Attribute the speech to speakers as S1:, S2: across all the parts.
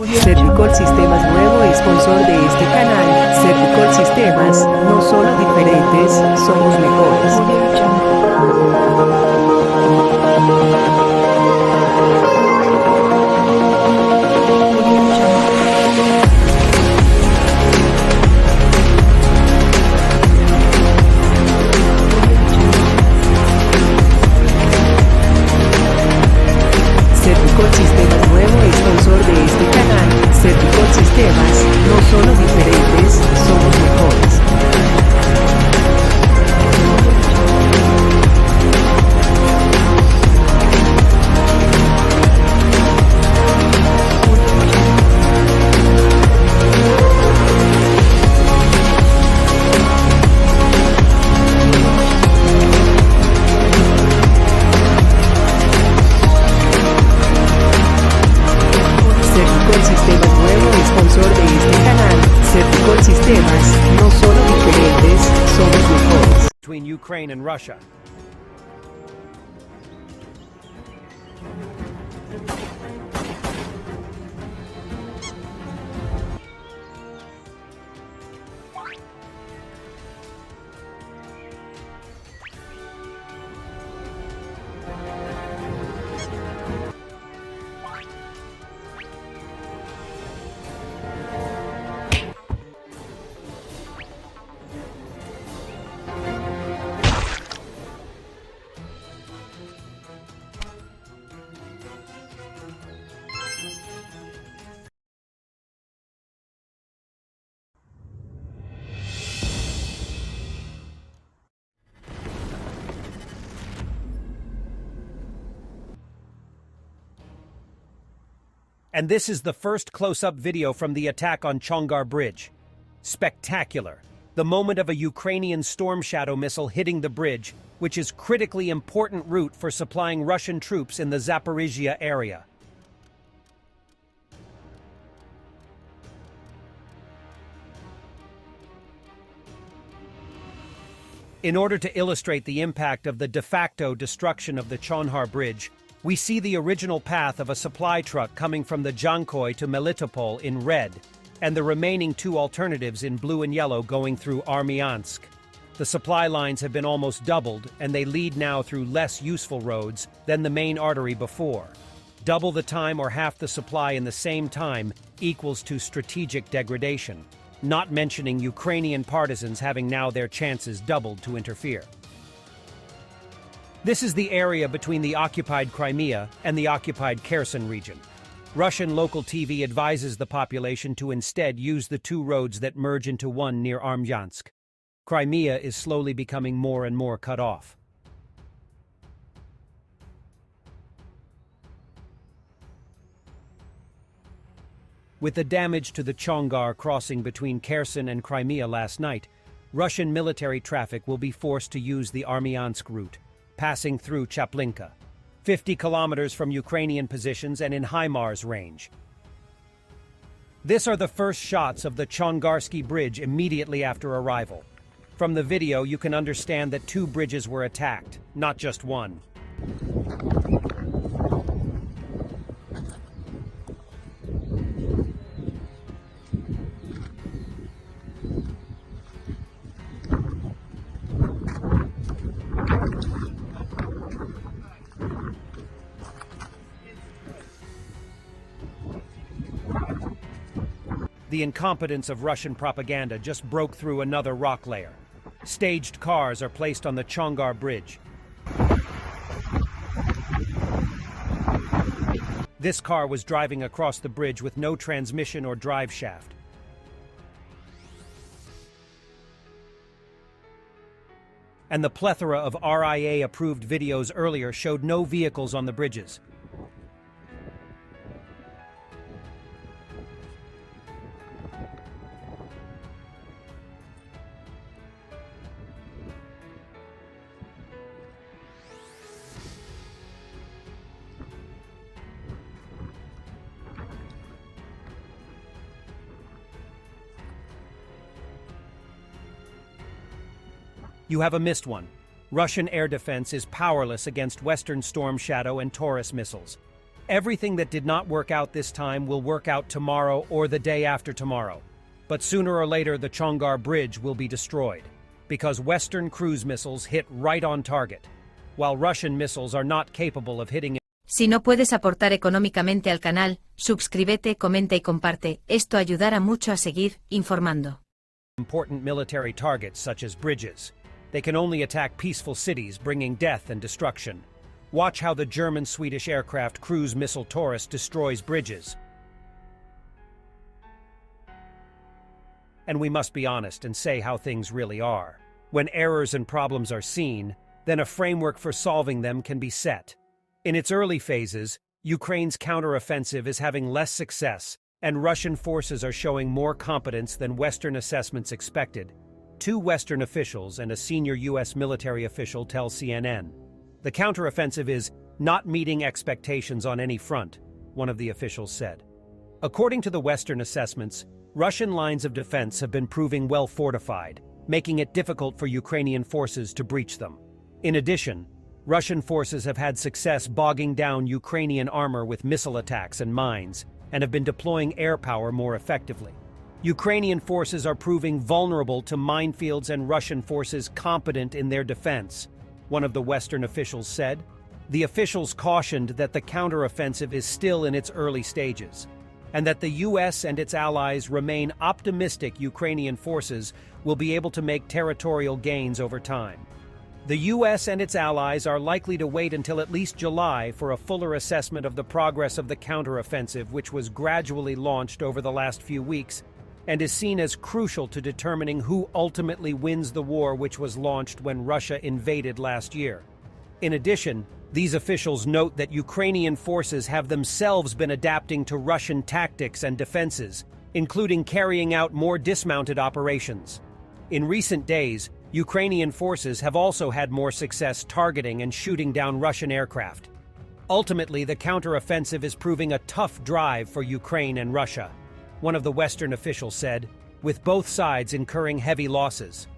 S1: Servicol Sistemas, nuevo sponsor de este canal. Servicol Sistemas, no solo diferentes, somos mejores. Servicol Sistemas, nuevo sponsor de este canal. Servicol Sistemas, no solo diferentes, somos mejores. Servicol Sistemas, nuevo sponsor de este canal. Servicol Sistemas, no solo diferentes, somos mejores.
S2: Between Ukraine and Russia. And this is the first close-up video from the attack on Chongar Bridge. Spectacular. The moment of a Ukrainian Storm Shadow missile hitting the bridge, which is critically important route for supplying Russian troops in the Zaporizhia area. In order to illustrate the impact of the de facto destruction of the Chongar Bridge, we see the original path of a supply truck coming from the Jankoy to Melitopol in red, and the remaining two alternatives in blue and yellow going through Armyansk. The supply lines have been almost doubled, and they lead now through less useful roads than the main artery before. Double the time or half the supply in the same time equals to strategic degradation, not mentioning Ukrainian partisans having now their chances doubled to interfere. This is the area between the occupied Crimea and the occupied Kherson region. Russian local TV advises the population to instead use the two roads that merge into one near Armyansk. Crimea is slowly becoming more and more cut off. With the damage to the Chongar crossing between Kherson and Crimea last night, Russian military traffic will be forced to use the Armyansk route, passing through Chaplinka, 50 kilometers from Ukrainian positions and in himarz range. This are the first shots of the Chongarsky Bridge immediately after arrival. From the video, you can understand that two bridges were attacked, not just one. The incompetence of Russian propaganda just broke through another rock layer. Staged cars are placed on the Chongar Bridge. This car was driving across the bridge with no transmission or drive shaft. And the plethora of RIA-approved videos earlier showed no vehicles on the bridges. You have a missed one. Russian air defense is powerless against Western Storm Shadow and Taurus missiles. Everything that did not work out this time will work out tomorrow or the day after tomorrow. But sooner or later the Chonka Bridge will be destroyed, because Western cruise missiles hit right on target, while Russian missiles are not capable of hitting.
S3: Si no puedes aportar económicamente al canal, suscríbete, comenta y comparte. Esto ayudará mucho a seguir informando.
S2: Important military targets such as bridges. They can only attack peaceful cities, bringing death and destruction. Watch how the German-Swedish aircraft cruise missile Taurus destroys bridges. And we must be honest and say how things really are. When errors and problems are seen, then a framework for solving them can be set. In its early phases, Ukraine's counteroffensive is having less success, and Russian forces are showing more competence than Western assessments expected. Two Western officials and a senior U.S. military official tell CNN. The counteroffensive is not meeting expectations on any front, one of the officials said. According to the Western assessments, Russian lines of defense have been proving well fortified, making it difficult for Ukrainian forces to breach them. In addition, Russian forces have had success bogging down Ukrainian armor with missile attacks and mines, and have been deploying air power more effectively. Ukrainian forces are proving vulnerable to minefields and Russian forces competent in their defense, one of the Western officials said. The officials cautioned that the counteroffensive is still in its early stages, and that the U.S. and its allies remain optimistic Ukrainian forces will be able to make territorial gains over time. The U.S. and its allies are likely to wait until at least July for a fuller assessment of the progress of the counteroffensive, which was gradually launched over the last few weeks, and is seen as crucial to determining who ultimately wins the war which was launched when Russia invaded last year. In addition, these officials note that Ukrainian forces have themselves been adapting to Russian tactics and defenses, including carrying out more dismounted operations. In recent days, Ukrainian forces have also had more success targeting and shooting down Russian aircraft. Ultimately, the counteroffensive is proving a tough drive for Ukraine and Russia, one of the Western officials said, with both sides incurring heavy losses.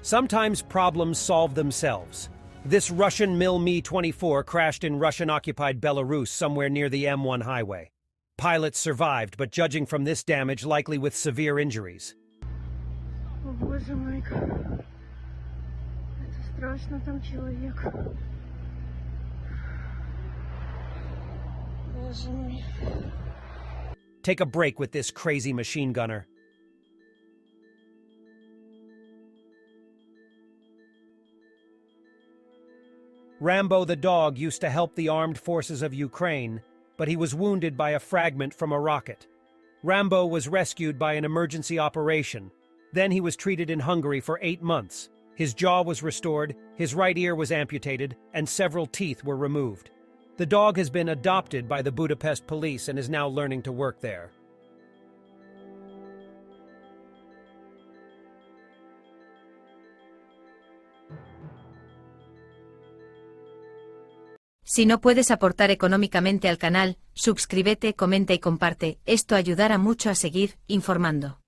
S2: Sometimes problems solve themselves. This Russian Mi-24 crashed in Russian-occupied Belarus somewhere near the M1 highway. Pilots survived, but judging from this damage, likely with severe injuries.
S4: О боже мой, это страшно, там человек. Боже мой.
S2: Take a break with this crazy machine gunner. Rambo the dog used to help the armed forces of Ukraine, but he was wounded by a fragment from a rocket. Rambo was rescued by an emergency operation. Then he was treated in Hungary for 8 months. His jaw was restored, his right ear was amputated, and several teeth were removed. The dog has been adopted by the Budapest police and is now learning to work there.
S3: Si no puedes aportar económicamente al canal, suscríbete, comenta y comparte. Esto ayudará mucho a seguir informando.